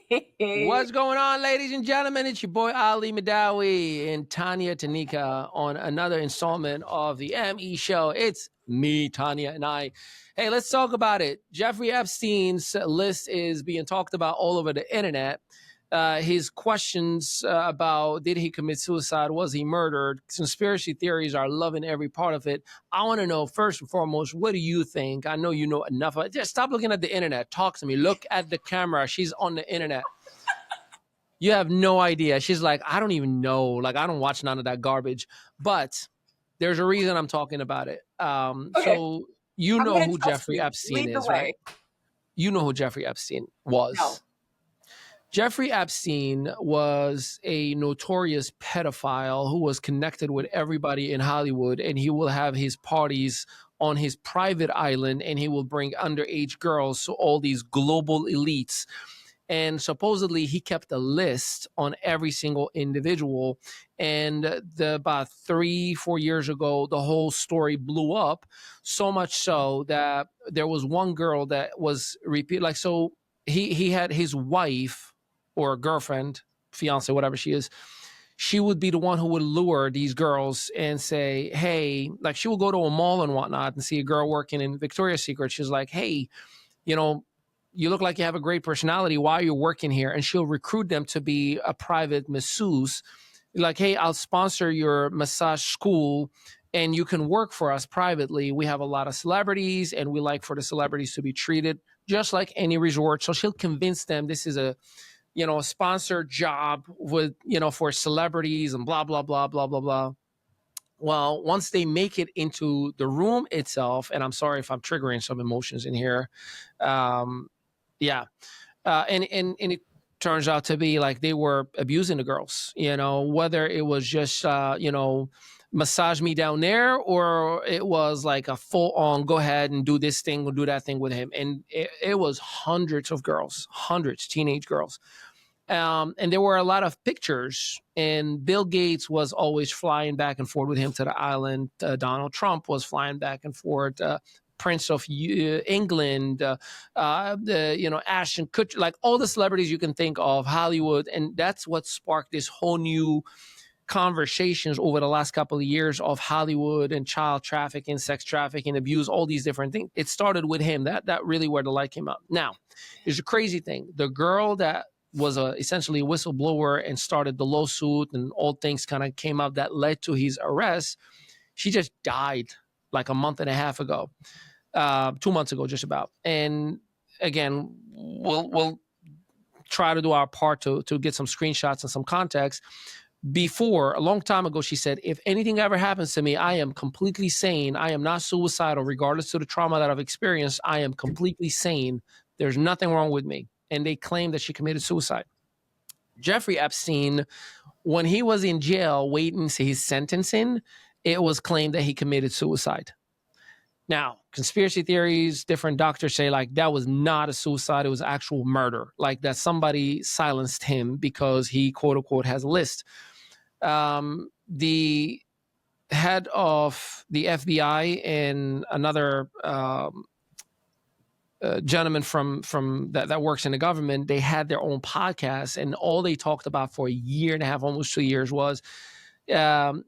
What's going on, ladies and gentlemen? It's your boy Ali Mehdaoui and Tanya Tanika on another installment of the ME Show. It's me, Tanya, and I. Hey, let's talk about it. Jeffrey Epstein's list is being talked about all over the internet. His questions about did he commit suicide, was he murdered, conspiracy theories are loving every part of it. I want to know, first and foremost, what do you think? I know you know enough. Just stop looking at the internet. Talk to me. Look at the camera. She's on the internet. You have no idea. She's like, I don't even know. Like, I don't watch none of that garbage. But there's a reason I'm talking about it. Okay. So you know who Jeffrey Epstein is, right? You know who Jeffrey Epstein was. No. Jeffrey Epstein was a notorious pedophile who was connected with everybody in Hollywood, and he will have his parties on his private island, and he will bring underage girls, so all these global elites. And supposedly he kept a list on every single individual. And about 3-4 years ago, the whole story blew up, so much so that there was one girl that was repeat. Like, so he had his wife or girlfriend, fiance, whatever she is. She would be the one who would lure these girls and say, hey, like she will go to a mall and whatnot and see a girl working in Victoria's Secret. She's like, hey, you know, you look like you have a great personality. Why are you working here? And she'll recruit them to be a private masseuse. Like, hey, I'll sponsor your massage school and you can work for us privately. We have a lot of celebrities and we like for the celebrities to be treated just like any resort. So she'll convince them this is a sponsored job with, for celebrities and blah, blah, blah, blah, blah, blah. Well, once they make it into the room itself, and I'm sorry if I'm triggering some emotions in here. And it turns out to be like they were abusing the girls, whether it was just, massage me down there, or it was like a full on, go ahead and do this thing or do that thing with him. And it was hundreds of girls, teenage girls. And there were a lot of pictures, and Bill Gates was always flying back and forth with him to the island. Donald Trump was flying back and forth. Prince of England, Ashton Kutcher, like all the celebrities you can think of, Hollywood. And that's what sparked this whole new conversations over the last couple of years of Hollywood and child trafficking, sex trafficking, abuse, all these different things. It started with him. That really where the light came up. Now, here's a crazy thing. The girl that was essentially a whistleblower and started the lawsuit and all things kind of came up that led to his arrest, she just died like a month and a half ago, 2 months ago, just about. And again, we'll try to do our part to get some screenshots and some context. Before, a long time ago, she said, if anything ever happens to me, I am completely sane. I am not suicidal, regardless of the trauma that I've experienced. I am completely sane. There's nothing wrong with me. And they claimed that she committed suicide. Jeffrey Epstein, when he was in jail waiting for his sentencing, it was claimed that he committed suicide. Now, conspiracy theories, different doctors say like that was not a suicide. It was actual murder, like that somebody silenced him because he, quote unquote, has a list. The head of the FBI and another gentleman from that works in the government, they had their own podcast, and all they talked about for a year and a half, almost 2 years, was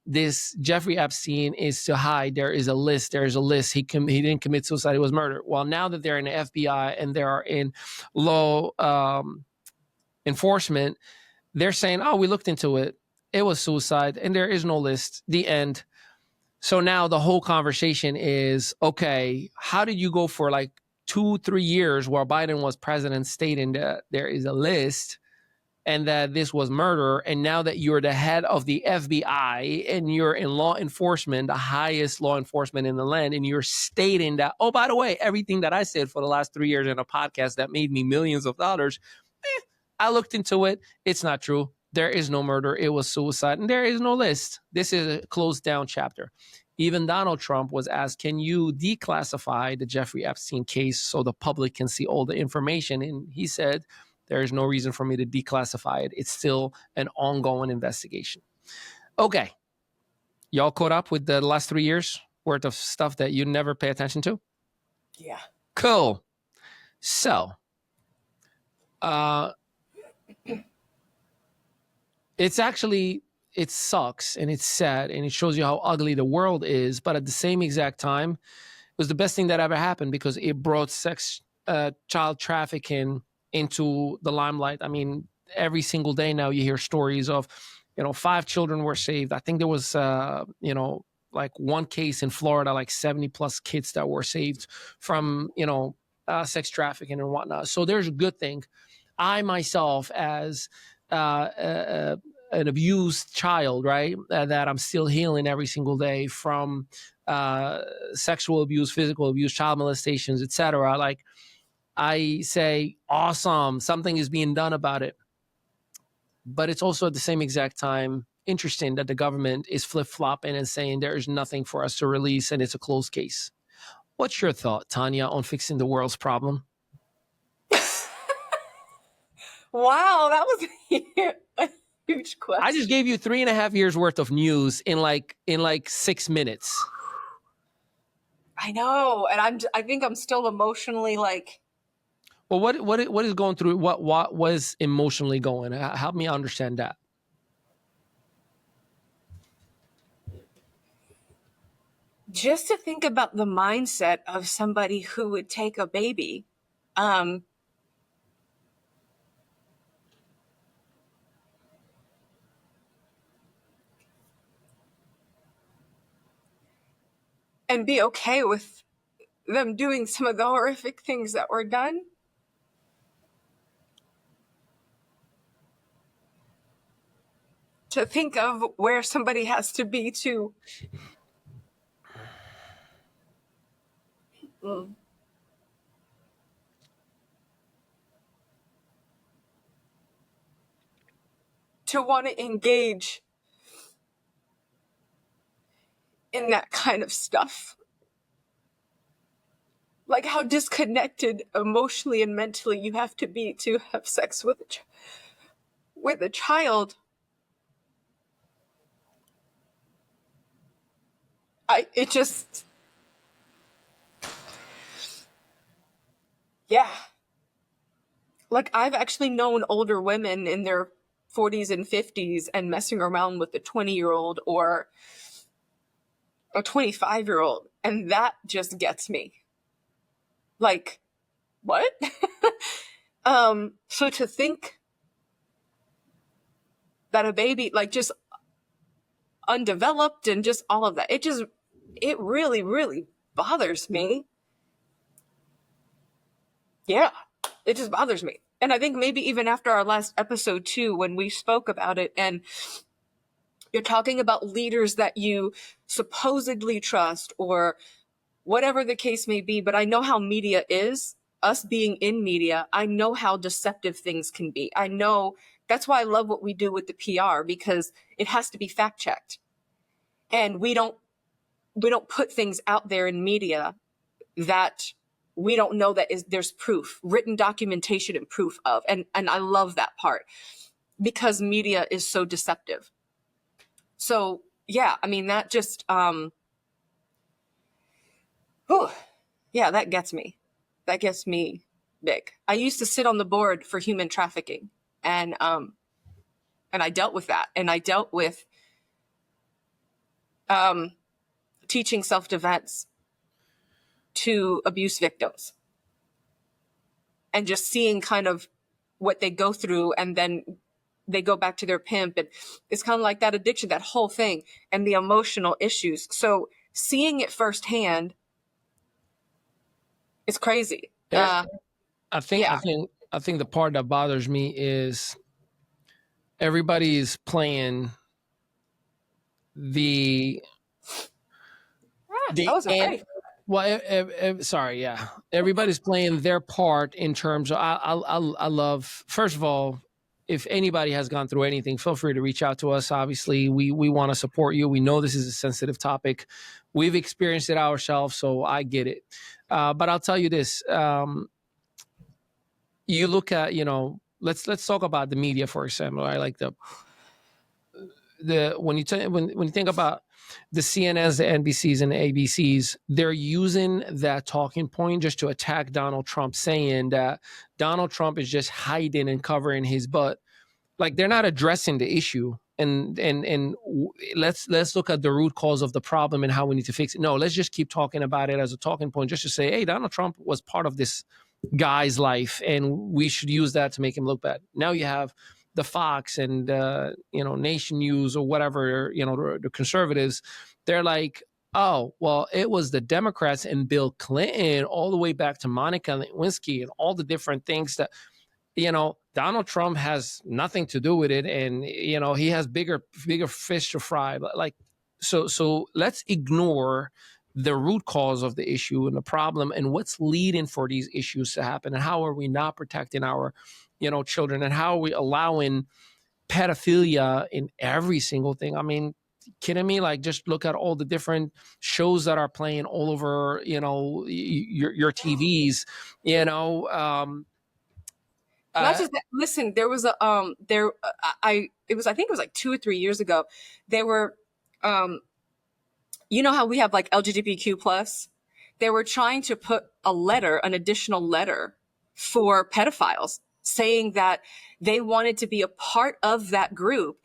this Jeffrey Epstein is to hide. There is a list. There is a list. He didn't commit suicide. He was murdered. Well, now that they're in the FBI and they are in law enforcement, they're saying, oh, we looked into it. It was suicide, and there is no list. The end. So now the whole conversation is, okay, how did you go for like 2-3 years while Biden was president stating that there is a list and that this was murder, and now that you're the head of the FBI and you're in law enforcement, the highest law enforcement in the land, and you're stating that, oh, by the way, everything that I said for the last 3 years in a podcast that made me millions of dollars, I looked into it. It's not true. There is no murder. It was suicide, and there is no list. This is a closed down chapter. Even Donald Trump was asked, can you declassify the Jeffrey Epstein case so the public can see all the information? And he said, there is no reason for me to declassify it. It's still an ongoing investigation. Okay. Y'all caught up with the last 3 years worth of stuff that you never pay attention to? Yeah. Cool. So, It's actually, it sucks and it's sad and it shows you how ugly the world is. But at the same exact time, it was the best thing that ever happened because it brought child trafficking into the limelight. I mean, every single day now you hear stories of, 5 children were saved. I think there was, like one case in Florida, like 70 plus kids that were saved from, sex trafficking and whatnot. So there's a good thing. I myself, as an abused child, right, that I'm still healing every single day from sexual abuse, physical abuse, child molestations, etc. Like, I say, awesome, something is being done about it. But it's also at the same exact time interesting that the government is flip-flopping and saying there is nothing for us to release and it's a closed case. What's your thought, Tanya, on fixing the world's problem? Wow, that was a huge question. I just gave you 3.5 years worth of news in like 6 minutes. I know, and I think I'm still emotionally like. Well, what is going through? What was emotionally going? Help me understand that. Just to think about the mindset of somebody who would take a baby, and be okay with them doing some of the horrific things that were done. To think of where somebody has to be to want to engage in that kind of stuff. Like how disconnected emotionally and mentally you have to be to have sex with a child. Yeah. Like, I've actually known older women in their 40s and 50s and messing around with a 20-year-old or a 25-year-old. And that just gets me. Like, what? So to think that a baby, like, just undeveloped and just all of that, it really, really bothers me. Yeah, it just bothers me. And I think maybe even after our last episode too, when we spoke about it, and you're talking about leaders that you supposedly trust or whatever the case may be, but I know how media is, us being in media, I know how deceptive things can be. I know that's why I love what we do with the PR, because it has to be fact checked. And we don't put things out there in media that we don't know that there's proof, written documentation and proof of. And I love that part because media is so deceptive. So yeah, I mean, that just, yeah, that gets me. That gets me big. I used to sit on the board for human trafficking, and I dealt with that. And I dealt with teaching self-defense to abuse victims and just seeing kind of what they go through, and then they go back to their pimp, and it's kind of like that addiction, that whole thing, and the emotional issues. So seeing it firsthand, it's crazy. I think the part that bothers me is everybody's playing the that wasn't right. Well, sorry, yeah. Everybody's playing their part in terms of. I love. First of all, if anybody has gone through anything, feel free to reach out to us. Obviously, we want to support you. We know this is a sensitive topic. We've experienced it ourselves, so I get it. But I'll tell you this: you look at, let's talk about the media, for example. I like when you think about the CNNs, the NBCs, and the ABCs, they're using that talking point just to attack Donald Trump, saying that Donald Trump is just hiding and covering his butt. like they're not addressing the issue. And let's look at the root cause of the problem and how we need to fix it. No, let's just keep talking about it as a talking point, just to say, hey, Donald Trump was part of this guy's life, and we should use that to make him look bad. Now you have the Fox and Nation News or whatever, the conservatives. They're like, oh, well, it was the Democrats and Bill Clinton all the way back to Monica Lewinsky and all the different things that, Donald Trump has nothing to do with it, and he has bigger fish to fry. Like, so let's ignore the root cause of the issue and the problem and what's leading for these issues to happen, and how are we not protecting our children, and how are we allowing pedophilia in every single thing. I mean, kidding me? Like, just look at all the different shows that are playing all over your TVs. Not just that, listen, there was I think it was like 2 or 3 years ago. They were, how we have like LGBTQ plus. They were trying to put an additional letter for pedophiles, saying that they wanted to be a part of that group,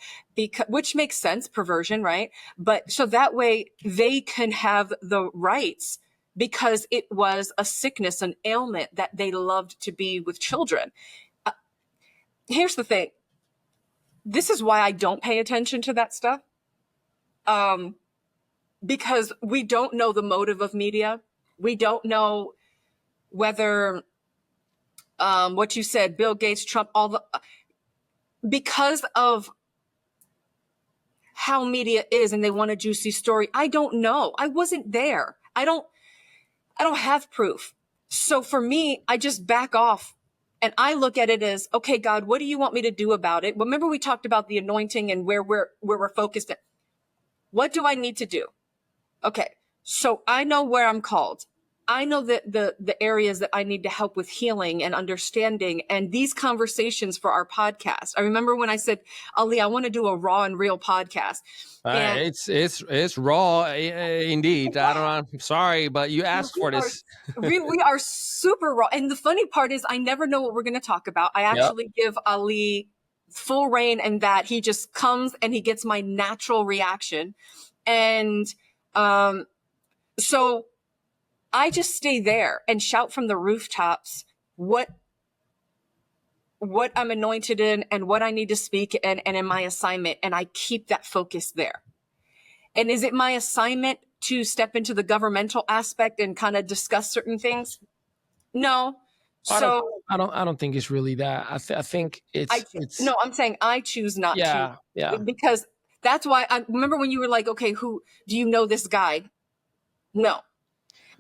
which makes sense, perversion, right? But so that way they can have the rights, because it was a sickness, an ailment that they loved to be with children. Here's the thing. This is why I don't pay attention to that stuff. Because we don't know the motive of media. We don't know whether what you said, Bill Gates, Trump, because of how media is, and they want a juicy story. I don't know. I wasn't there. I don't have proof. So for me, I just back off. And I look at it as, okay, God, what do you want me to do about it? Remember, we talked about the anointing and where we're focused at. What do I need to do? Okay, so I know where I'm called. I know the areas that I need to help with healing and understanding, and these conversations for our podcast. I remember when I said, Ali, I want to do a raw and real podcast. It's raw indeed. I'm sorry, but you asked for this. we are super raw. And the funny part is I never know what we're going to talk about. I actually give Ali full reign, and that he just comes and he gets my natural reaction. And so I just stay there and shout from the rooftops what I'm anointed in and what I need to speak and in my assignment. And I keep that focus there. And is it my assignment to step into the governmental aspect and kind of discuss certain things? No. So I don't think it's really that. I think it's no, I'm saying I choose not to. Yeah. Because that's why I remember when you were like, okay, who do you know this guy? No.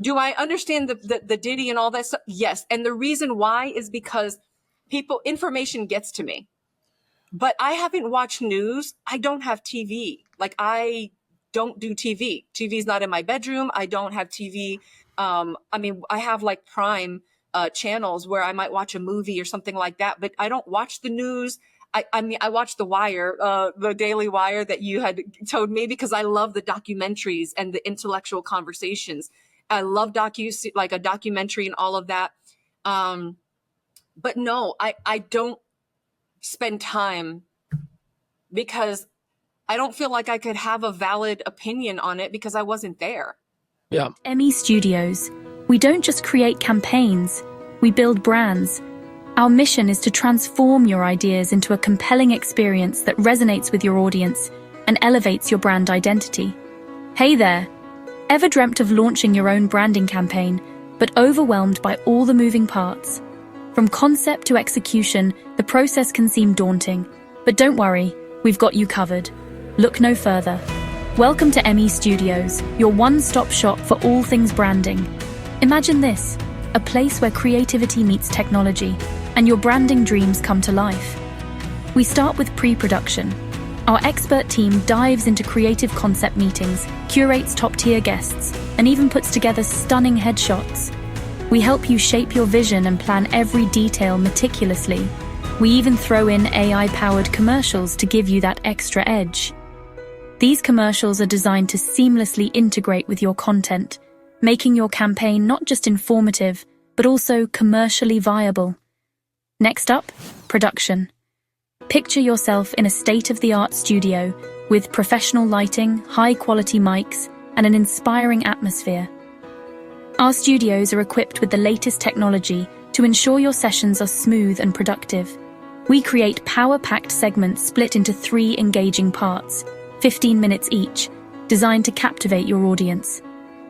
Do I understand the Diddy and all that stuff? Yes. And the reason why is because information gets to me. But I haven't watched news. I don't have TV. Like, I don't do TV. TV's not in my bedroom. I don't have TV. I have like Prime channels where I might watch a movie or something like that, but I don't watch the news. I watch The Wire, the Daily Wire that you had told me, because I love the documentaries and the intellectual conversations. I love like a documentary and all of that. But no, I don't spend time, because I don't feel like I could have a valid opinion on it because I wasn't there. Yeah. ME Studios, we don't just create campaigns, we build brands. Our mission is to transform your ideas into a compelling experience that resonates with your audience and elevates your brand identity. Hey there! Ever dreamt of launching your own branding campaign, but overwhelmed by all the moving parts? From concept to execution, the process can seem daunting. But don't worry, we've got you covered. Look no further. Welcome to ME Studios, your one-stop shop for all things branding. Imagine this, a place where creativity meets technology, and your branding dreams come to life. We start with pre-production. Our expert team dives into creative concept meetings, curates top-tier guests, and even puts together stunning headshots. We help you shape your vision and plan every detail meticulously. We even throw in AI-powered commercials to give you that extra edge. These commercials are designed to seamlessly integrate with your content, making your campaign not just informative, but also commercially viable. Next up, production. Picture yourself in a state-of-the-art studio with professional lighting, high-quality mics, and an inspiring atmosphere. Our studios are equipped with the latest technology to ensure your sessions are smooth and productive. We create power-packed segments split into 3 engaging parts, 15 minutes each, designed to captivate your audience.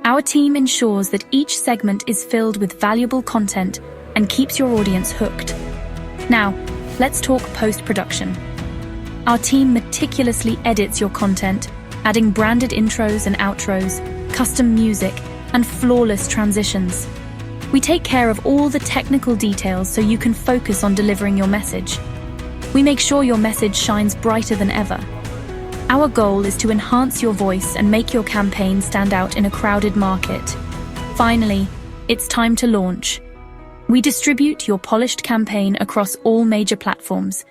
Our team ensures that each segment is filled with valuable content and keeps your audience hooked. Now, let's talk post-production. Our team meticulously edits your content, adding branded intros and outros, custom music, and flawless transitions. We take care of all the technical details so you can focus on delivering your message. We make sure your message shines brighter than ever. Our goal is to enhance your voice and make your campaign stand out in a crowded market. Finally, it's time to launch. We distribute your polished campaign across all major platforms,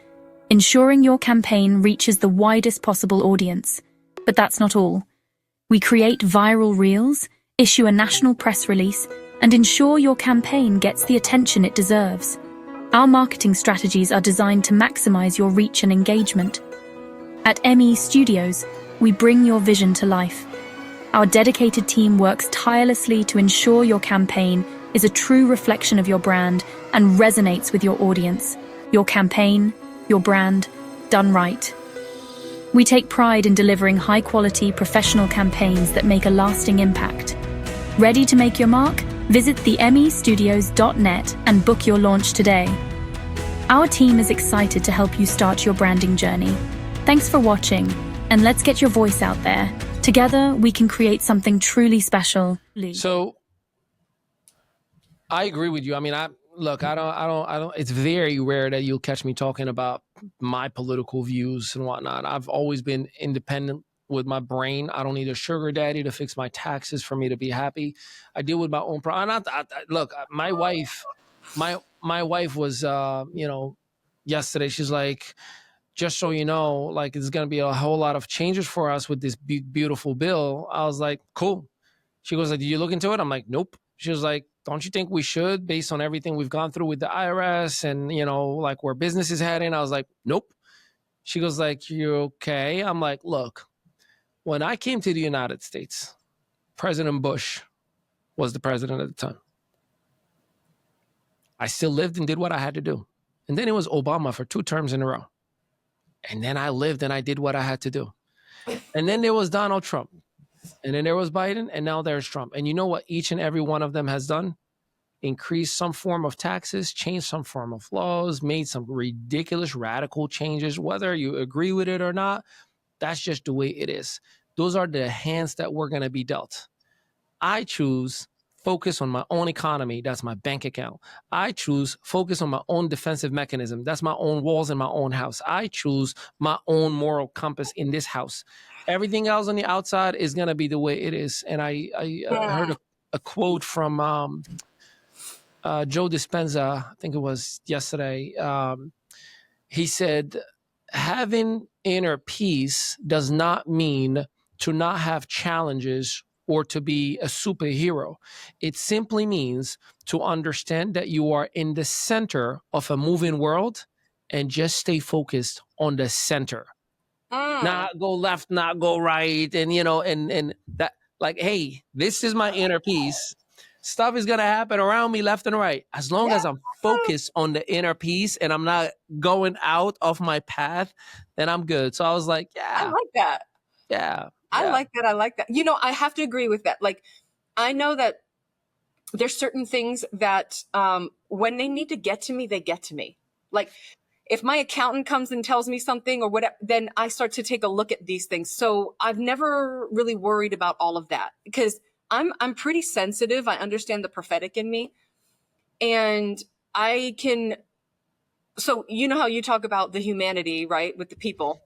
ensuring your campaign reaches the widest possible audience. But that's not all. We create viral reels, issue a national press release, and ensure your campaign gets the attention it deserves. Our marketing strategies are designed to maximize your reach and engagement. At ME Studios, we bring your vision to life. Our dedicated team works tirelessly to ensure your campaign is a true reflection of your brand and resonates with your audience. Your campaign, your brand, done right. We take pride in delivering high-quality, professional campaigns that make a lasting impact. Ready to make your mark? Visit themestudios.net and book your launch today. Our team is excited to help you start your branding journey. Thanks for watching, and let's get your voice out there. Together, we can create something truly special. So I agree with you. I mean, I don't, it's very rare that you'll catch me talking about my political views and whatnot. I've always been independent with my brain. I don't need a sugar daddy to fix my taxes for me to be happy. I deal with my own problem. Look, my wife was, yesterday, she's like, just so you know, like, there's going to be a whole lot of changes for us with this beautiful bill. I was like, cool. She goes like, did you look into it? I'm like, nope. She was like, don't you think we should, based on everything we've gone through with the IRS and, like where business is heading? I was like, nope. She goes like, you okay? I'm like, look, when I came to the United States, President Bush was the president at the time. I still lived and did what I had to do. And then it was Obama for 2 terms in a row. And then I lived and I did what I had to do. And then there was Donald Trump. And then there was Biden, and now there's Trump. And you know what each and every one of them has done? Increased some form of taxes, changed some form of laws, made some ridiculous, radical changes. Whether you agree with it or not, that's just the way it is. Those are the hands that we're going to be dealt. I choose focus on my own economy. That's my bank account. I choose focus on my own defensive mechanism. That's my own walls in my own house. I choose my own moral compass in this house. Everything else on the outside is going to be the way it is. And I heard a quote from Joe Dispenza, I think it was yesterday. He said, having inner peace does not mean to not have challenges or to be a superhero. It simply means to understand that you are in the center of a moving world and just stay focused on the center. Not go left, not go right. And, and that, like, hey, this is my inner peace. Stuff is going to happen around me left and right. As long as I'm focused on the inner peace and I'm not going out of my path, then I'm good. So I was like, yeah. I like that. Yeah. I like that. I like that. I have to agree with that. Like, I know that there's certain things that when they need to get to me, they get to me. Like, if my accountant comes and tells me something or whatever, then I start to take a look at these things. So I've never really worried about all of that because I'm pretty sensitive. I understand the prophetic in me. And I can, so you know how you talk about the humanity, right, with the people.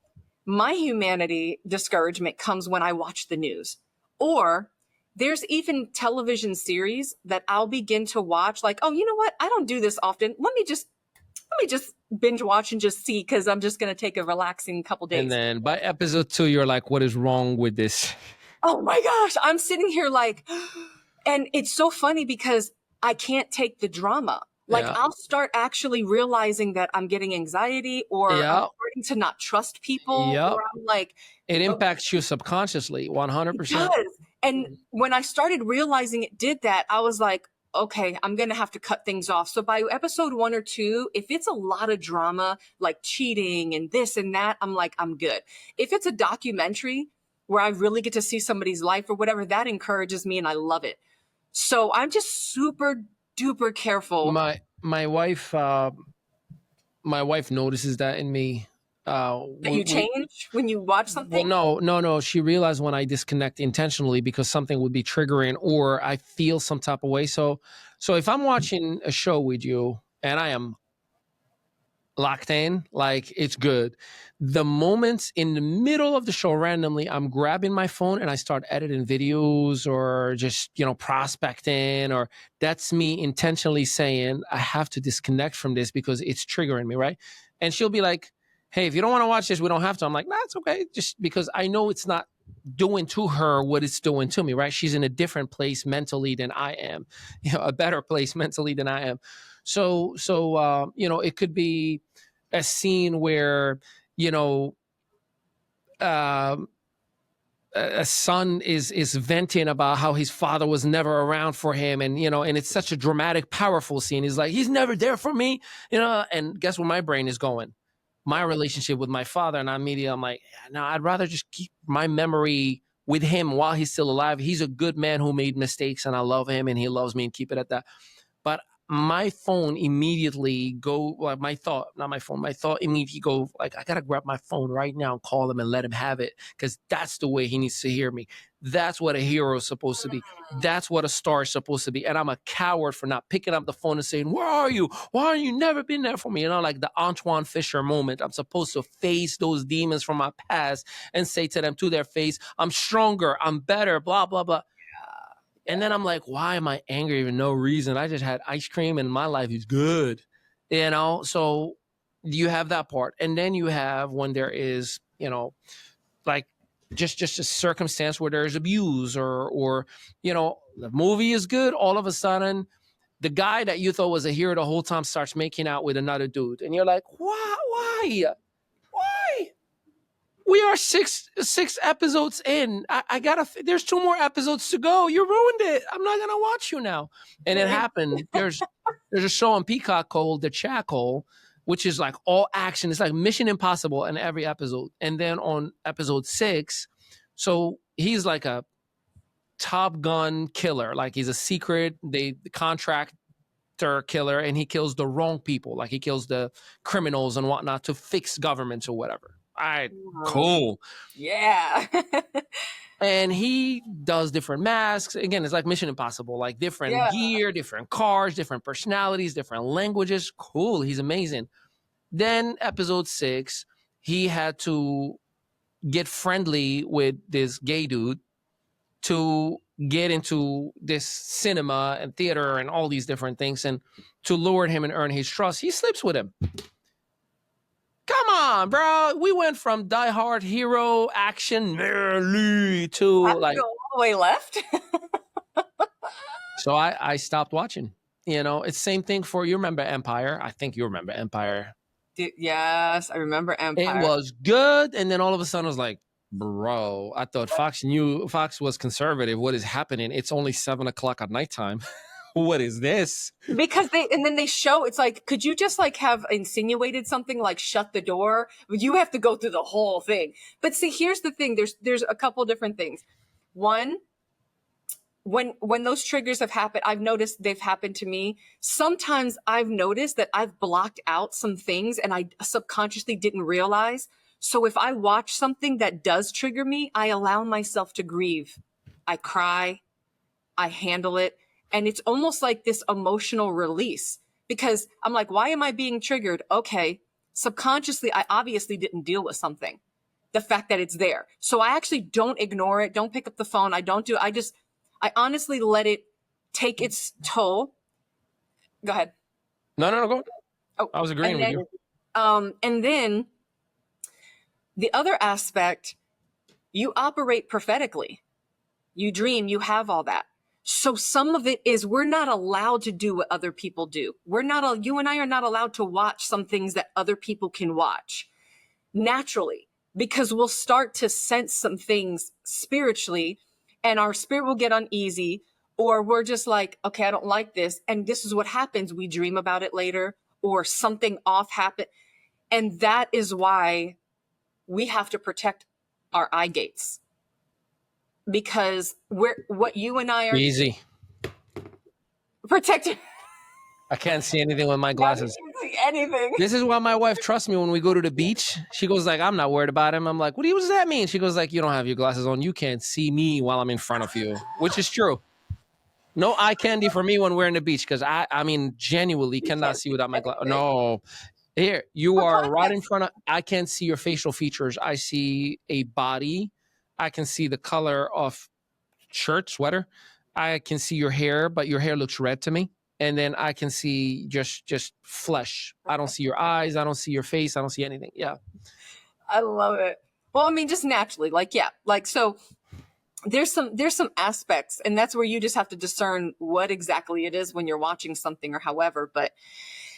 My humanity discouragement comes when I watch the news. Or there's even television series that I'll begin to watch like, oh, you know what? I don't do this often. Let me just binge watch and just see, because I'm just going to take a relaxing couple days. And then by episode 2, you're like, what is wrong with this? Oh my gosh. I'm sitting here like, and it's so funny because I can't take the drama. Like, Yeah. I'll start actually realizing that I'm getting anxiety, or I'm Yeah. starting to not trust people, Yep. or I'm like, It oh, impacts you subconsciously, it 100%. does. And when I started realizing it did that, I was like, okay, I'm going to have to cut things off. So by episode 1 or 2, if it's a lot of drama, like cheating and this and that, I'm like, I'm good. If it's a documentary where I really get to see somebody's life or whatever, that encourages me and I love it. So I'm just super duper careful. My wife notices that in me. That you change when you watch Well, something. no. She realized when I disconnect intentionally because something would be triggering or I feel some type of way. So if I'm watching a show with you and I am locked in, like it's good. The moments in the middle of the show, randomly, I'm grabbing my phone and I start editing videos or just, prospecting, or that's me intentionally saying, I have to disconnect from this because it's triggering me, right? And she'll be like, hey, if you don't want to watch this, we don't have to. I'm like, nah, it's okay. Just because I know it's not doing to her what it's doing to me, right? She's in a different place mentally than I am, a better place mentally than I am. So, it could be a scene where, you know, um, a son is venting about how his father was never around for him, and and it's such a dramatic, powerful scene. He's like, he's never there for me, and guess where my brain is going? My relationship with my father, and I'm like, no, I'd rather just keep my memory with him while he's still alive. He's a good man who made mistakes, and I love him, and he loves me, and keep it at that. But my phone immediately go, like, my thought immediately go, like, I gotta grab my phone right now and call him and let him have it, because that's the way he needs to hear me. That's what a hero is supposed to be. That's what a star is supposed to be. And I'm a coward for not picking up the phone and saying, where are you? Why are you never been there for me? Like the Antoine Fisher moment. I'm supposed to face those demons from my past and say to them to their face, I'm stronger, I'm better, blah blah blah. And then I'm like, why am I angry for no reason? I just had ice cream and my life is good. So you have that part. And then you have when there is, like just a circumstance where there's abuse, or the movie is good. All of a sudden, the guy that you thought was a hero the whole time starts making out with another dude. And you're like, why? We are six episodes in. I gotta. There's 2 more episodes to go. You ruined it. I'm not gonna watch you now. And it happened. There's a show on Peacock called The Chackle, which is like all action. It's like Mission Impossible in every episode. And then on episode 6, so he's like a Top Gun killer. Like he's a secret contractor killer, and he kills the wrong people. Like he kills the criminals and whatnot to fix governments or whatever. All right, cool. Yeah. And he does different masks. Again, it's like Mission Impossible, like different gear, different cars, different personalities, different languages. Cool. He's amazing. Then episode 6, he had to get friendly with this gay dude to get into this cinema and theater and all these different things. And to lure him and earn his trust, he sleeps with him. Come on, bro. We went from Die Hard hero action to like all the way left. So I stopped watching. It's same thing for, you remember Empire? I think you remember Empire. Yes, I remember Empire. It was good, and then all of a sudden I was like, bro, I thought Fox was conservative. What is happening? It's only 7:00 at nighttime. What is this? Because then they show, it's like, could you just like have insinuated something like shut the door? You have to go through the whole thing. But see, here's the thing. There's a couple different things. One, when those triggers have happened, I've noticed they've happened to me. Sometimes I've noticed that I've blocked out some things and I subconsciously didn't realize. So if I watch something that does trigger me, I allow myself to grieve. I cry, I handle it. And it's almost like this emotional release, because I'm like, why am I being triggered? Okay, subconsciously, I obviously didn't deal with something. The fact that it's there. So I actually don't ignore it. Don't pick up the phone. I honestly let it take its toll. Go ahead. No, go. Oh, I was agreeing with you. And then the other aspect, you operate prophetically. You dream, you have all that. So some of it is we're not allowed to do what other people do. You and I are not allowed to watch some things that other people can watch naturally, because we'll start to sense some things spiritually and our spirit will get uneasy, or we're just like, okay, I don't like this. And this is what happens. We dream about it later, or something off happened. And that is why we have to protect our eye gates, because what you and I are Easy. protecting. I can't see anything with my glasses. Anything. This is why my wife trusts me when we go to the beach. She goes like, I'm not worried about him. I'm like, what does that mean? She goes like, you don't have your glasses on. You can't see me while I'm in front of you, which is true. No eye candy for me when we're in the beach, because I mean, genuinely cannot see without my glasses. No. Here, you are right in front of, I can't see your facial features. I see a body. I can see the color of shirt, sweater. I can see your hair, but your hair looks red to me. And then I can see just flesh. I don't see your eyes. I don't see your face. I don't see anything. Yeah. I love it. Well, I mean, just naturally, like, yeah, like, so there's some aspects, and that's where you just have to discern what exactly it is when you're watching something or however, but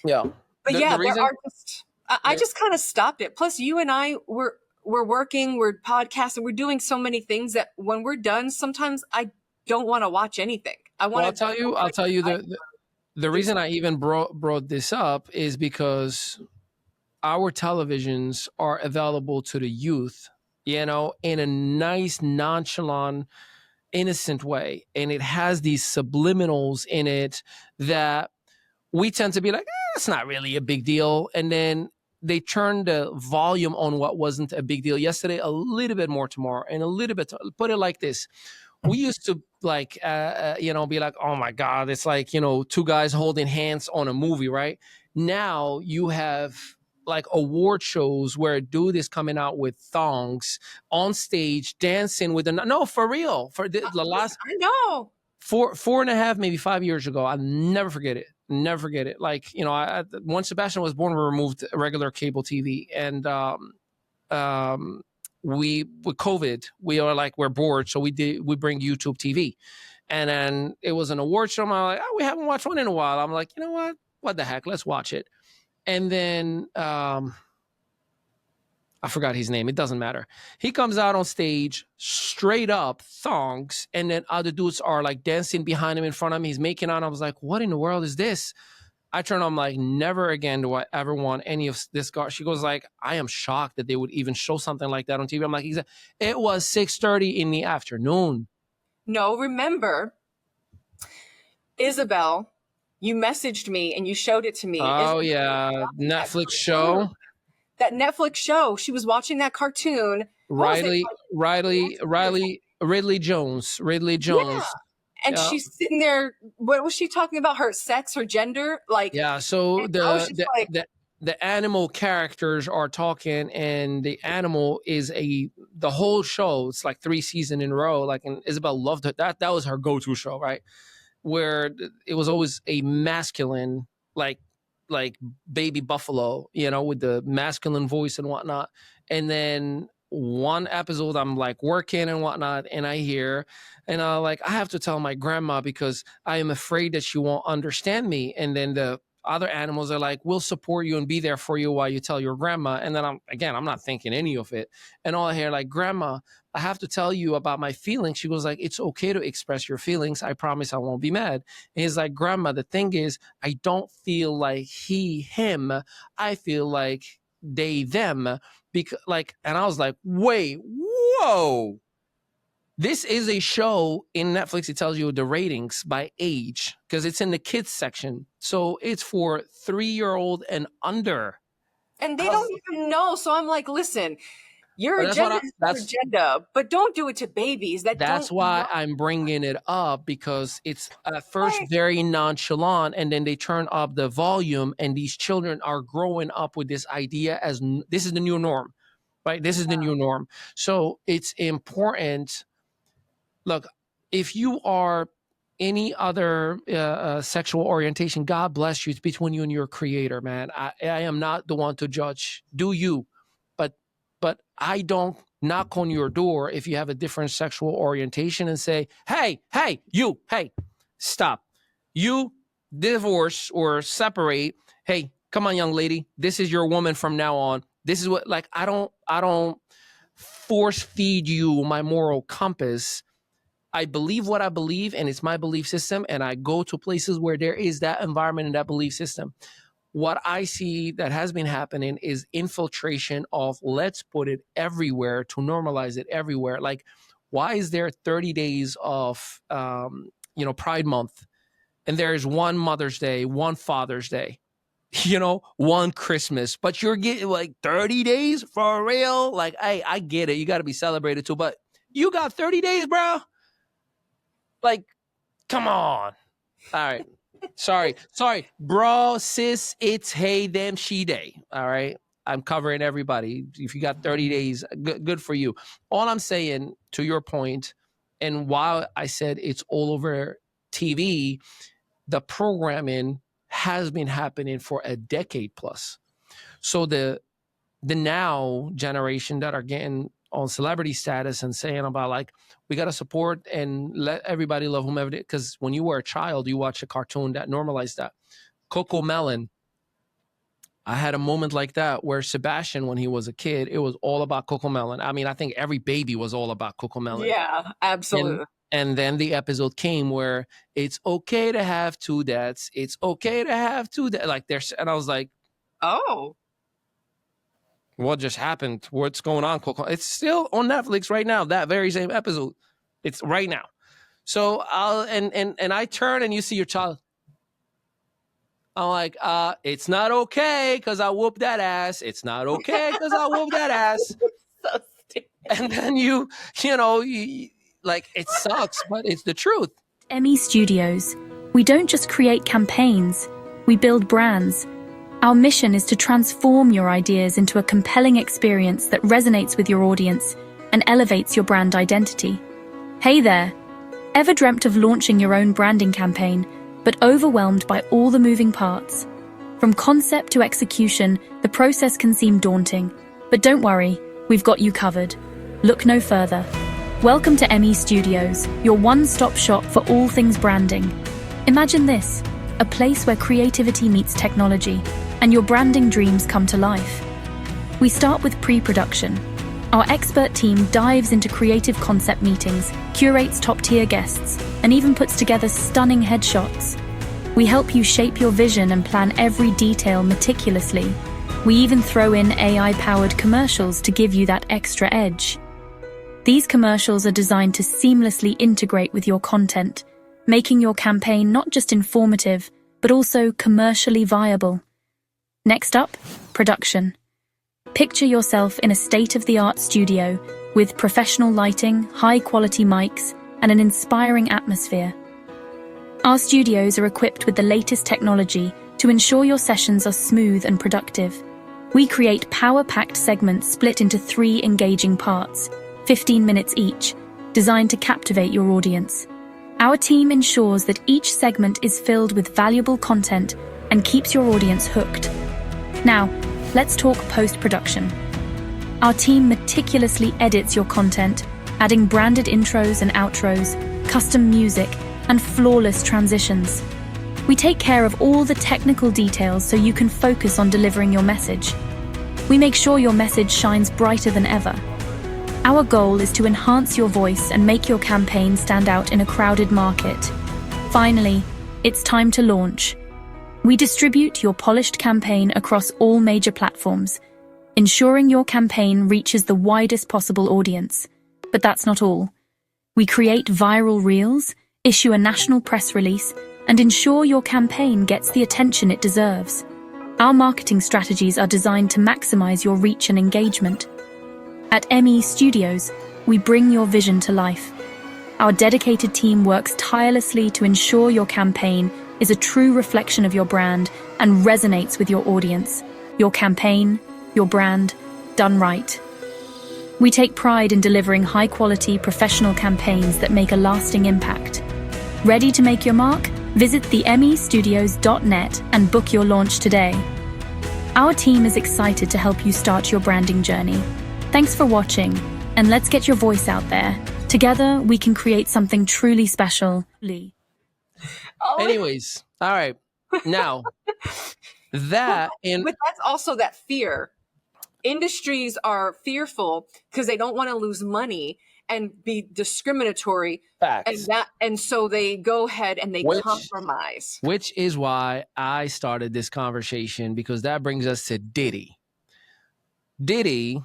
yeah. I just kind of stopped it. Plus you and I we're working, we're podcasting, we're doing so many things that when we're done, sometimes I don't want to watch anything. I'll tell you the reason I even brought this up is because our televisions are available to the youth, in a nice, nonchalant, innocent way. And it has these subliminals in it that we tend to be like, it's not really a big deal. And then they turn the volume on what wasn't a big deal yesterday, a little bit more tomorrow, and a little bit, put it like this. We used to like, be like, oh my God, it's like, two guys holding hands on a movie, right? Now you have like award shows where a dude is coming out with thongs on stage, dancing with no, for real. For the last, I know. 4.5, maybe 5 years ago, I'll never forget it. Never forget it. Like, when Sebastian was born, we removed regular cable TV. And with COVID, we are like, we're bored, so we bring YouTube TV. And then it was an award show. I'm like, we haven't watched one in a while. I'm like, you know what the heck, let's watch it. And then I forgot his name, it doesn't matter. He comes out on stage straight up thongs, and then other dudes are like dancing behind him, in front of him. He's making out. I was like, what in the world is this? I turn on, like, never again do I ever want any of this guy. She goes like, I am shocked that they would even show something like that on TV. I'm like, it was 6:30 in the afternoon. No, remember, Isabel, you messaged me and you showed it to me. Oh, yeah. Netflix show. That Netflix show. She was watching that cartoon. Ridley Jones. Yeah. And she's sitting there. What was she talking about? Her sex, her gender? Like, yeah. So the animal characters are talking, and the animal is the whole show. It's like 3 seasons in a row. Like, and Isabel loved it. That was her go-to show, right? Where it was always a masculine, like baby buffalo, with the masculine voice and whatnot. And then one episode, I'm like working and whatnot, and I hear, and I have to tell my grandma because I am afraid that she won't understand me. And then the other animals are like, we'll support you and be there for you while you tell your grandma. And then I'm not thinking any of it. And all I hear, like, grandma, I have to tell you about my feelings. She goes like, it's okay to express your feelings. I promise I won't be mad. And he's like, grandma, the thing is, I don't feel like he, him. I feel like they, them. Because and I was like, wait, whoa. This is a show in Netflix. It tells you the ratings by age because it's in the kids section. So it's for 3-year-old and under. And they don't even know. So I'm like, listen, your agenda is your agenda, but don't do it to babies. That's why I'm bringing it up, because it's at first very nonchalant, and then they turn up the volume, and these children are growing up with this idea as this is the new norm, right? This is the new norm. So it's important. Look, if you are any other sexual orientation, God bless you. It's between you and your creator, man. I am not the one to judge. Do you? But I don't knock on your door if you have a different sexual orientation and say, hey, stop. You divorce or separate. Hey, come on, young lady. This is your woman from now on. This is what, like, I don't force feed you my moral compass. I believe what I believe, and it's my belief system, and I go to places where there is that environment and that belief system. What I see that has been happening is infiltration of, let's put it everywhere to normalize it everywhere. Like, why is there 30 days of, Pride Month, and there is one Mother's Day, one Father's Day, one Christmas, but you're getting like 30 days for real? Like, I get it. You got to be celebrated too, but you got 30 days, bro? Like, come on. All right. Sorry, bro, sis, it's hey, them, she, they. All right. I'm covering everybody. If you got 30 days, good for you. All I'm saying, to your point, and while I said it's all over TV, the programming has been happening for a decade plus. So the now generation that are getting on celebrity status and saying about, like, we got to support and let everybody love whomever, because when you were a child, you watch a cartoon that normalized that. Coco Melon. I had a moment like that where Sebastian, when he was a kid, it was all about Coco Melon. I mean, I think every baby was all about Coco Melon. Yeah, absolutely. And then the episode came where it's okay to have two dads. It's okay to have two dads. Like, and I was like, oh, what just happened? What's going on, Coco? It's still on Netflix right now. That very same episode. It's right now. So I turn and you see your child. I'm like, it's not okay because I whooped that ass. It's not okay because I whooped that ass. So stupid. And then you like, it sucks, but it's the truth. ME Studios. We don't just create campaigns, we build brands. Our mission is to transform your ideas into a compelling experience that resonates with your audience and elevates your brand identity. Hey there! Ever dreamt of launching your own branding campaign, but overwhelmed by all the moving parts? From concept to execution, the process can seem daunting. But don't worry, we've got you covered. Look no further. Welcome to ME Studios, your one-stop shop for all things branding. Imagine this, a place where creativity meets technology, and your branding dreams come to life. We start with pre-production. Our expert team dives into creative concept meetings, curates top-tier guests, and even puts together stunning headshots. We help you shape your vision and plan every detail meticulously. We even throw in AI-powered commercials to give you that extra edge. These commercials are designed to seamlessly integrate with your content, making your campaign not just informative, but also commercially viable. Next up, production. Picture yourself in a state-of-the-art studio with professional lighting, high-quality mics, and an inspiring atmosphere. Our studios are equipped with the latest technology to ensure your sessions are smooth and productive. We create power-packed segments split into 3 engaging parts, 15 minutes each, designed to captivate your audience. Our team ensures that each segment is filled with valuable content and keeps your audience hooked. Now, let's talk post-production. Our team meticulously edits your content, adding branded intros and outros, custom music, and flawless transitions. We take care of all the technical details so you can focus on delivering your message. We make sure your message shines brighter than ever. Our goal is to enhance your voice and make your campaign stand out in a crowded market. Finally, it's time to launch. We distribute your polished campaign across all major platforms, ensuring your campaign reaches the widest possible audience. But that's not all. We create viral reels, issue a national press release, and ensure your campaign gets the attention it deserves. Our marketing strategies are designed to maximize your reach and engagement. At ME Studios, we bring your vision to life. Our dedicated team works tirelessly to ensure your campaign is a true reflection of your brand and resonates with your audience. Your campaign, your brand, done right. We take pride in delivering high-quality, professional campaigns that make a lasting impact. Ready to make your mark? Visit themestudios.net and book your launch today. Our team is excited to help you start your branding journey. Thanks for watching, And let's get your voice out there. Together, we can create something truly special. Lee. Anyways, all right. Now, that and but that's also that fear. Industries are fearful because they don't want to lose money and be discriminatory. facts. And so they go ahead and they compromise. Which is why I started this conversation, because that brings us to Diddy. Diddy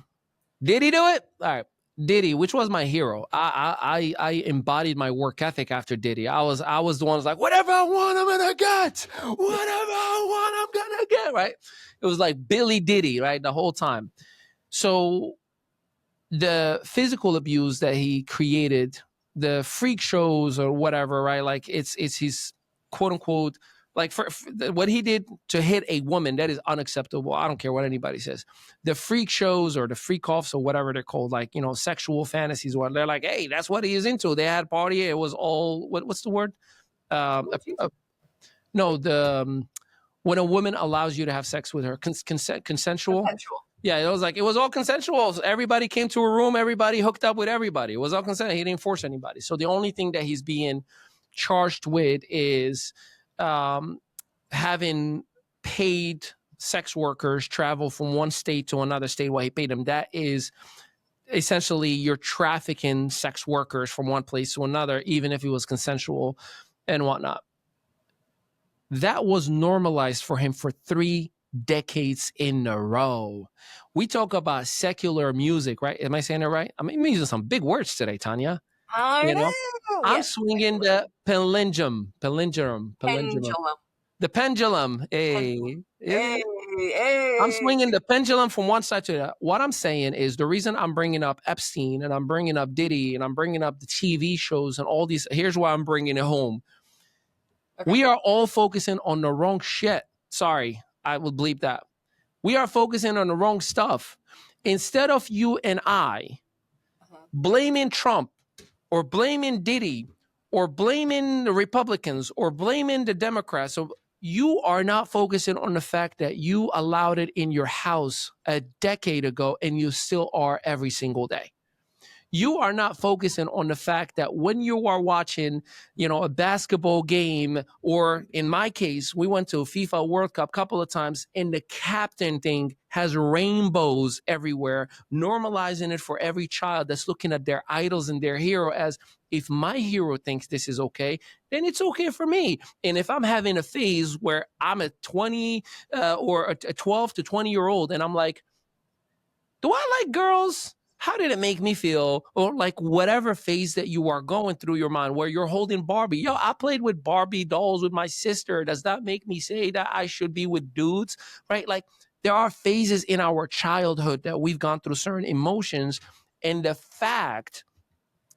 do it? All right. Diddy, which was my hero. I embodied my work ethic after Diddy. I was the one who's like, whatever I want, I'm gonna get. Whatever I want, I'm gonna get. Right? It was like Billy Diddy, right? The whole time. So the physical abuse that he created, the freak shows or whatever, right? Like it's his quote unquote, like for what he did to hit a woman, that is unacceptable. I don't care what anybody says. The freak shows or the freak offs or whatever they're called, like, you know, sexual fantasies. They're like, hey, that's what he is into. They had party. It was all what's the word? When a woman allows you to have sex with her, consensual. Yeah, it was all consensual. Everybody came to a room. Everybody hooked up with everybody. It was all consensual. He didn't force anybody. So the only thing that he's being charged with is having paid sex workers travel from one state to another state while he paid them. That is essentially you're trafficking sex workers from one place to another, even if it was consensual and whatnot. That was normalized for him for 3 decades in a row. We talk about secular music, right? Am I saying it right? I mean, I'm using some big words today, Tanya. I know. I'm swinging the pendulum. The pendulum. Hey. I'm swinging the pendulum from one side to the other. What I'm saying is the reason I'm bringing up Epstein and I'm bringing up Diddy and I'm bringing up the TV shows and all these, here's why I'm bringing it home. Okay. We are all focusing on the wrong shit. Sorry, I will bleep that. We are focusing on the wrong stuff. Instead of you and I blaming Trump or blaming Diddy or blaming the Republicans or blaming the Democrats, so you are not focusing on the fact that you allowed it in your house a decade ago and you still are every single day. You are not focusing on the fact that when you are watching, you know, a basketball game, or in my case, we went to a FIFA World Cup a couple of times and the captain thing has rainbows everywhere, normalizing it for every child that's looking at their idols and their hero as, if my hero thinks this is okay, then it's okay for me. And if I'm having a phase where I'm a 20 or a 12 to 20-year-old and I'm like, do I like girls? How did it make me feel? Or like whatever phase that you are going through your mind where you're holding Barbie. Yo, I played with Barbie dolls with my sister. Does that make me say that I should be with dudes? Right? Like there are phases in our childhood that we've gone through certain emotions. And the fact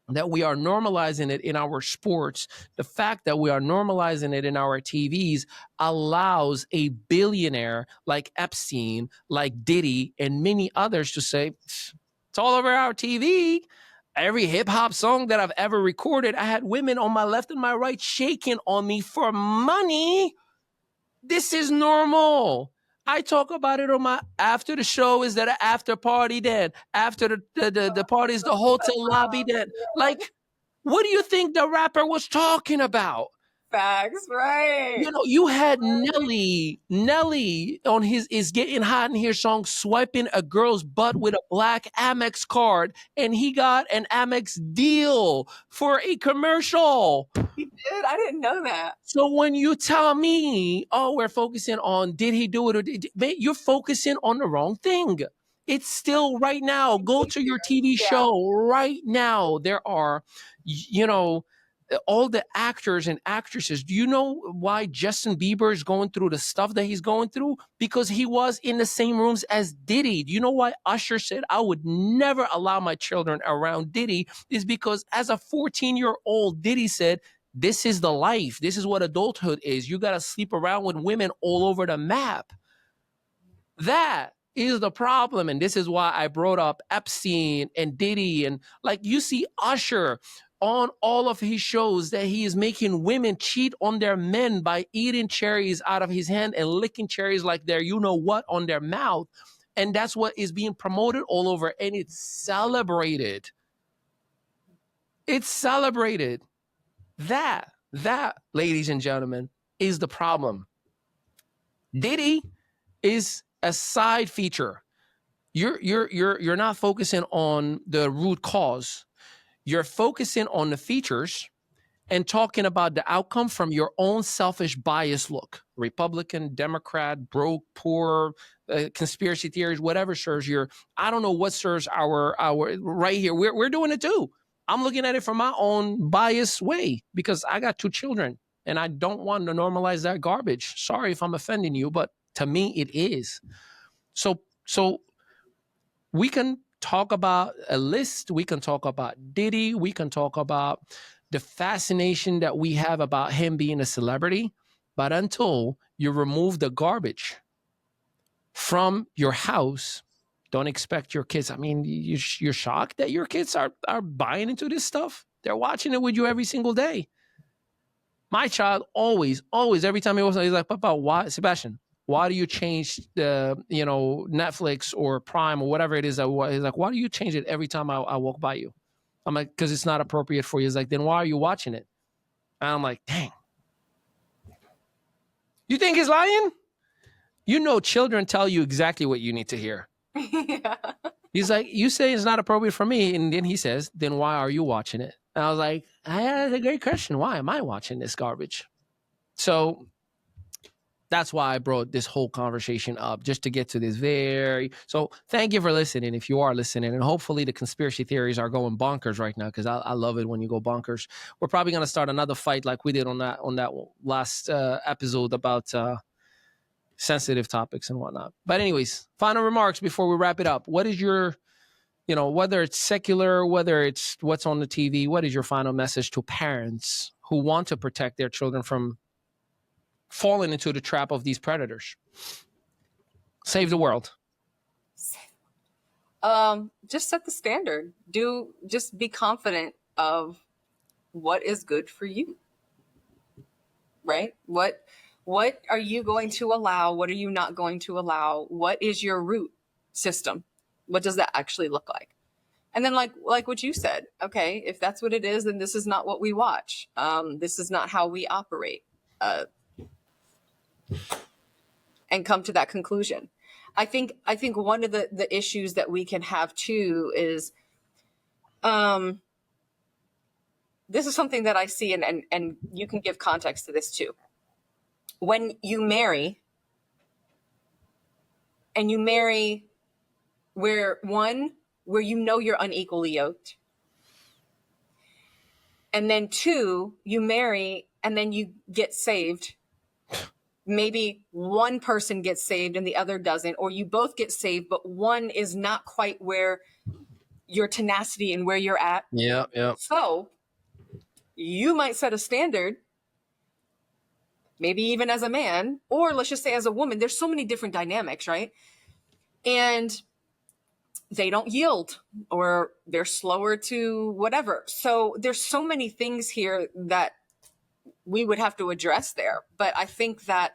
that we are normalizing it in our sports, the fact that we are normalizing it in our TVs allows a billionaire like Epstein, like Diddy, and many others to say, it's all over our TV. Every hip hop song that I've ever recorded, I had women on my left and my right shaking on me for money. This is normal. I talk about it on my after the show. Is that an after party then? After the party is the hotel lobby then? Like, what do you think the rapper was talking about? Facts, right? You know, you had Nelly on his Is Getting Hot in Here song swiping a girl's butt with a black Amex card, and he got an Amex deal for a commercial. He did? I didn't know that. So when you tell me, oh, we're focusing on did he do it or did, you're focusing on the wrong thing. It's still right now. Go to your TV show right now. There are, you know, all the actors and actresses. Do you know why Justin Bieber is going through the stuff that he's going through? Because he was in the same rooms as Diddy. Do you know why Usher said, I would never allow my children around Diddy? Is because as a 14-year-old, Diddy said, this is the life. This is what adulthood is. You got to sleep around with women all over the map. That is the problem. And this is why I brought up Epstein and Diddy. And like you see Usher on all of his shows that he is making women cheat on their men by eating cherries out of his hand and licking cherries like they're you know what on their mouth. And that's what is being promoted all over, and it's celebrated. It's celebrated. That, ladies and gentlemen, is the problem. Diddy is a side feature. You're not focusing on the root cause. You're focusing on the features and talking about the outcome from your own selfish bias look. Republican, Democrat, broke, poor, conspiracy theories, whatever serves your, I don't know what serves our right here. We're doing it too. I'm looking at it from my own biased way because I got 2 children and I don't want to normalize that garbage. Sorry if I'm offending you, but to me it is. So we can talk about a list. We can talk about Diddy. We can talk about the fascination that we have about him being a celebrity. But until you remove the garbage from your house, don't expect your kids. I mean, you're shocked that your kids are buying into this stuff. They're watching it with you every single day. My child always, every time he was, he's like, Papa, why, Sebastian, why do you change the, Netflix or Prime or whatever it is? He's like, why do you change it every time I walk by you? I'm like, because it's not appropriate for you. He's like, then why are you watching it? And I'm like, dang. You think he's lying? Children tell you exactly what you need to hear. Yeah. He's like, you say it's not appropriate for me. And then he says, then why are you watching it? And I was like, that's a great question. Why am I watching this garbage? So that's why I brought this whole conversation up, just to get to this so thank you for listening, if you are listening, and hopefully the conspiracy theories are going bonkers right now, because I love it when you go bonkers. We're probably going to start another fight like we did on that last episode about sensitive topics and whatnot. But anyways, final remarks before we wrap it up. What is your, whether it's secular, whether it's what's on the TV, what is your final message to parents who want to protect their children from falling into the trap of these predators? Save the world. Just set the standard. Just be confident of what is good for you, right? What are you going to allow? What are you not going to allow? What is your root system? What does that actually look like? And then like what you said, okay, if that's what it is, then this is not what we watch. This is not how we operate. And come to that conclusion. I think one of the issues that we can have too is, this is something that I see, and you can give context to this too. When you marry, and you marry where you're unequally yoked, and then 2, you marry and then you get saved. Maybe one person gets saved and the other doesn't, or you both get saved, but one is not quite where your tenacity and where you're at. Yeah. So you might set a standard, maybe even as a man, or let's just say as a woman. There's so many different dynamics, right? And they don't yield, or they're slower to whatever. So there's so many things here that we would have to address there. But I think that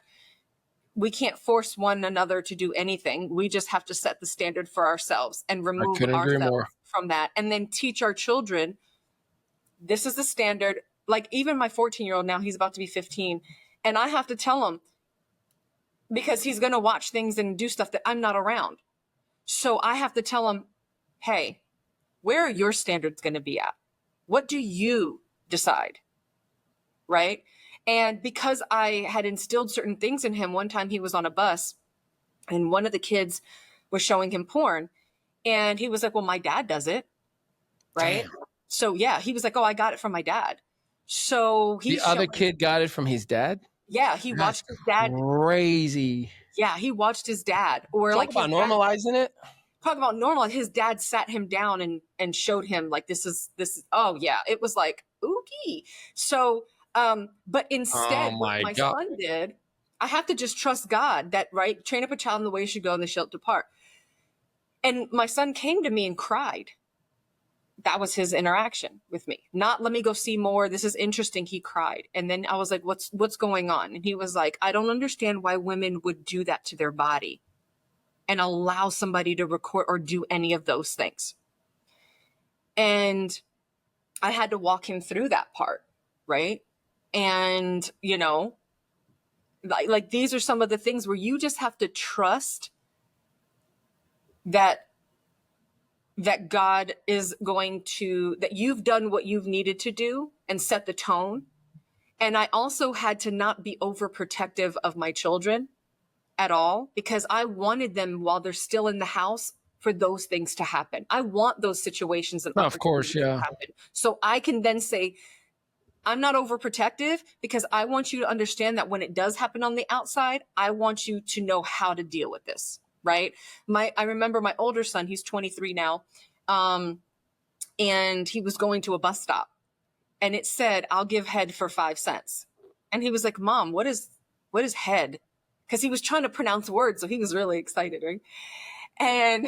we can't force one another to do anything. We just have to set the standard for ourselves and remove ourselves from that. And then teach our children, this is the standard. Like even my 14-year-old now, he's about to be 15. And I have to tell him, because he's going to watch things and do stuff that I'm not around. So I have to tell him, hey, where are your standards going to be at? What do you decide? Right? And because I had instilled certain things in him, one time he was on a bus and one of the kids was showing him porn, and he was like, well, my dad does it. Right? Damn. So yeah, he was like, oh, I got it from my dad. So the other kid got it from his dad? Yeah, he watched his dad. Crazy. Yeah, he watched his dad. Or talk about normalizing it. Talk about normal. His dad sat him down and showed him like, this is, oh yeah. It was like, oogie. So, but instead what my son did, I have to just trust God that, right, train up a child in the way he should go and they shall depart. And my son came to me and cried. That was his interaction with me. Not, let me go see more. This is interesting. He cried. And then I was like, what's going on? And he was like, I don't understand why women would do that to their body. and allow somebody to record or do any of those things. And I had to walk him through that part, right? And, you know, like these are some of the things where you just have to trust that God is going to, that you've done what you've needed to do and set the tone. And I also had to not be overprotective of my children at all, because I wanted them while they're still in the house for those things to happen. I want those situations and Of course, opportunities to happen. So I can then say, I'm not overprotective, because I want you to understand that when it does happen on the outside, I want you to know how to deal with this, right? I remember my older son, he's 23 now, and he was going to a bus stop, and it said, I'll give head for 5 cents. And he was like, Mom, what is head? Because he was trying to pronounce words, so he was really excited, right? And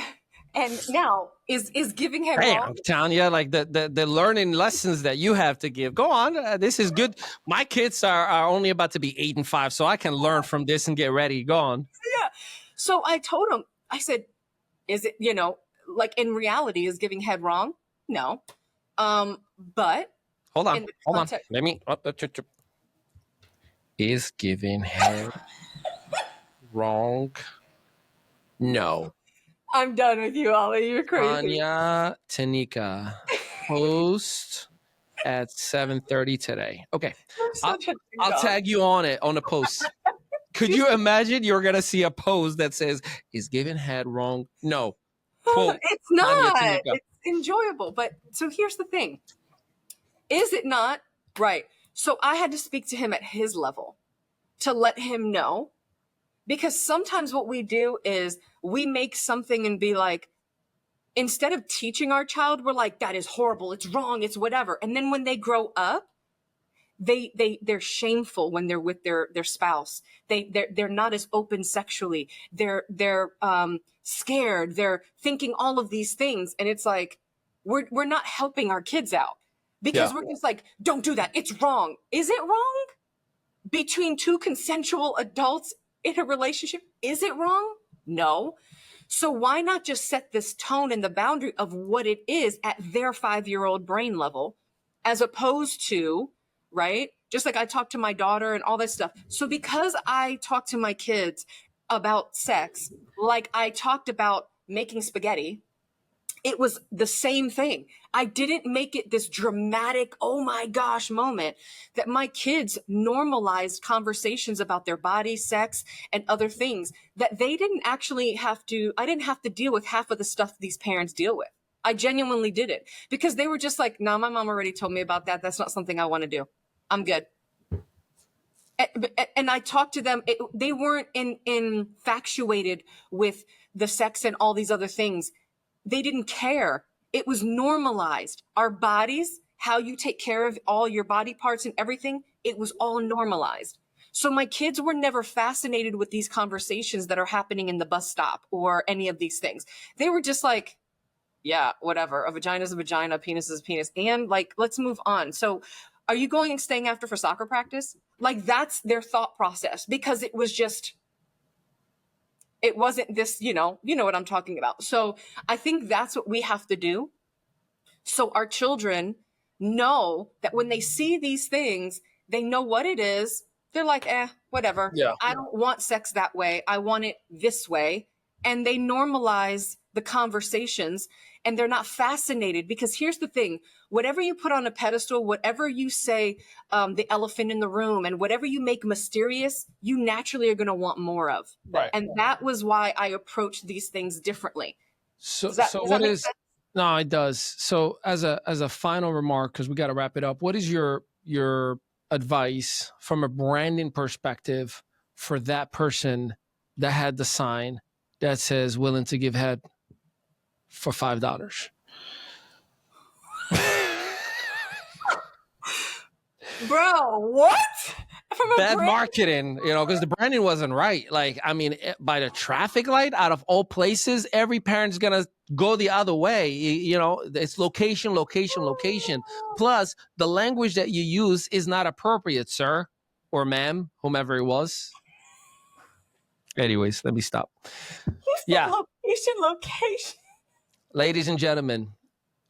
now is giving head wrong? Tanya, like the learning lessons that you have to give. Go on. This is good. My kids are only about to be 8 and 5, so I can learn from this and get ready. Go on. Yeah. So I told him, I said, is it, you know, like in reality, is giving head wrong? No. But hold on. Let me. Is giving head wrong? No. I'm done with you, Ollie. You're crazy. Tanya, Tanika, post at 7:30 today. Okay. I'll tag you on it, on the post. Could you imagine you're going to see a post that says, is giving head wrong? No. Quote, it's not. It's enjoyable. But so here's the thing. Is it not? Right. So I had to speak to him at his level to let him know, because sometimes what we do is we make something and be like, instead of teaching our child, we're like, that is horrible, it's wrong, it's whatever. And then when they grow up, they're shameful when they're with their spouse. They're not as open sexually. They're scared. They're thinking all of these things. And it's like, we're not helping our kids out, because we're just like, don't do that, it's wrong. Is it wrong? Between two consensual adults in a relationship, is it wrong? No. So why not just set this tone and the boundary of what it is at their 5-year-old brain level, as opposed to, right? Just like I talk to my daughter and all that stuff. So because I talk to my kids about sex, like I talked about making spaghetti, it was the same thing. I didn't make it this dramatic, oh my gosh moment, that my kids normalized conversations about their body, sex, and other things that they didn't actually have to, I didn't have to deal with half of the stuff these parents deal with. I genuinely did it, because they were just like, no, my mom already told me about that. That's not something I want to do. I'm good. And I talked to them. They weren't infatuated with the sex and all these other things. They didn't care. It was normalized. Our bodies, how you take care of all your body parts and everything, it was all normalized. So my kids were never fascinated with these conversations that are happening in the bus stop or any of these things. They were just like, yeah, whatever. A vagina is a vagina, a penis is a penis. And like, let's move on. So are you going and staying after for soccer practice? Like, that's their thought process, because it was just, it wasn't this, you know what I'm talking about. So I think that's what we have to do. So our children know that when they see these things, they know what it is. They're like, whatever. Yeah. I don't want sex that way. I want it this way. And they normalize the conversations, and they're not fascinated, because here's the thing. Whatever you put on a pedestal, whatever you say, the elephant in the room, and whatever you make mysterious, you naturally are going to want more of. Right. And that was why I approached these things differently. So what is? No, it does. So as a final remark, because we got to wrap it up, what is your advice from a branding perspective for that person that had the sign that says willing to give head for $5? Bro, what? Bad marketing, because the branding wasn't right. Like, I mean, by the traffic light, out of all places, every parent's gonna go the other way. It's location. Plus, the language that you use is not appropriate, sir or ma'am, whomever it was. Anyways, let me stop. Yeah. Location. Ladies and gentlemen,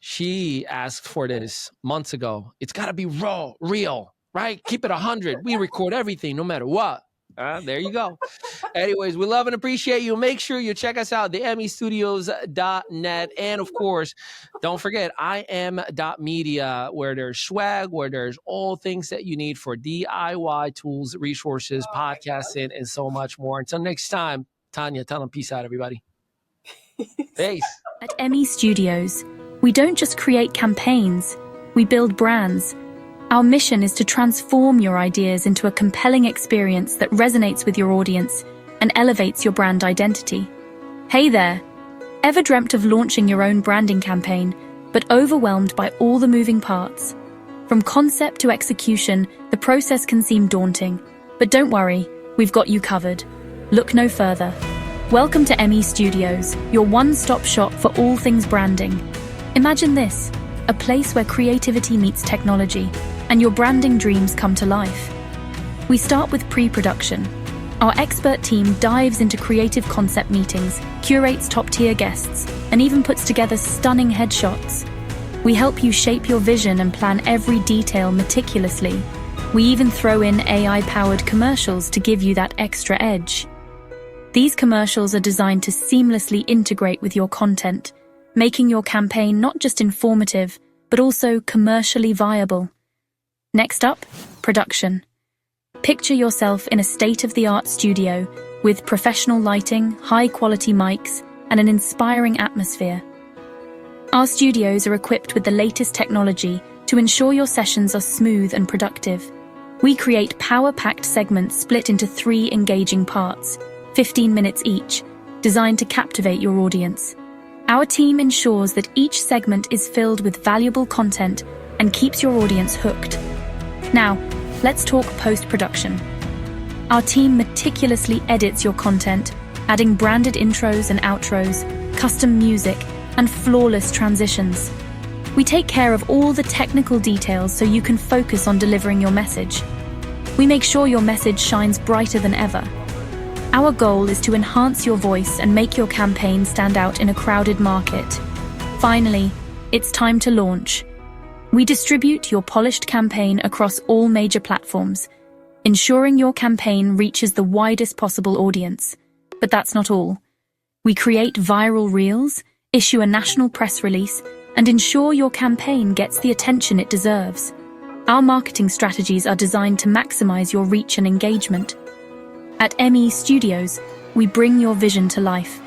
she asked for this months ago. It's got to be raw, real, right? Keep it 100. We record everything no matter what. There you go. Anyways, we love and appreciate you. Make sure you check us out, theemmystudios.net. And of course, don't forget, IM.media, where there's swag, where there's all things that you need for DIY tools, resources, podcasting, and so much more. Until next time, Tanya, tell them peace out, everybody. Peace. At Emmy Studios, we don't just create campaigns, we build brands. Our mission is to transform your ideas into a compelling experience that resonates with your audience and elevates your brand identity. Hey there! Ever dreamt of launching your own branding campaign, but overwhelmed by all the moving parts? From concept to execution, the process can seem daunting. But don't worry, we've got you covered. Look no further. Welcome to Emmy Studios, your one-stop shop for all things branding. Imagine this, a place where creativity meets technology, and your branding dreams come to life. We start with pre-production. Our expert team dives into creative concept meetings, curates top-tier guests, and even puts together stunning headshots. We help you shape your vision and plan every detail meticulously. We even throw in AI-powered commercials to give you that extra edge. These commercials are designed to seamlessly integrate with your content, making your campaign not just informative, but also commercially viable. Next up, production. Picture yourself in a state-of-the-art studio with professional lighting, high-quality mics, and an inspiring atmosphere. Our studios are equipped with the latest technology to ensure your sessions are smooth and productive. We create power-packed segments split into 3 engaging parts, 15 minutes each, designed to captivate your audience. Our team ensures that each segment is filled with valuable content and keeps your audience hooked. Now, let's talk post-production. Our team meticulously edits your content, adding branded intros and outros, custom music, and flawless transitions. We take care of all the technical details so you can focus on delivering your message. We make sure your message shines brighter than ever. Our goal is to enhance your voice and make your campaign stand out in a crowded market. Finally, it's time to launch. We distribute your polished campaign across all major platforms, ensuring your campaign reaches the widest possible audience. But that's not all. We create viral reels, issue a national press release, and ensure your campaign gets the attention it deserves. Our marketing strategies are designed to maximize your reach and engagement. At Emmy Studios, we bring your vision to life.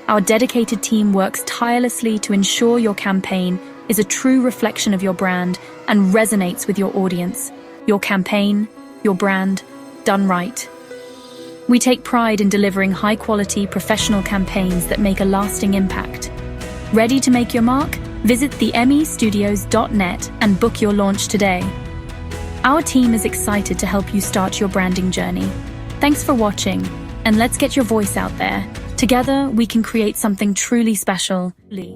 Our dedicated team works tirelessly to ensure your campaign is a true reflection of your brand and resonates with your audience. Your campaign, your brand, done right. We take pride in delivering high-quality, professional campaigns that make a lasting impact. Ready to make your mark? Visit theemmystudios.net and book your launch today. Our team is excited to help you start your branding journey. Thanks for watching, and let's get your voice out there. Together, we can create something truly special. Lee.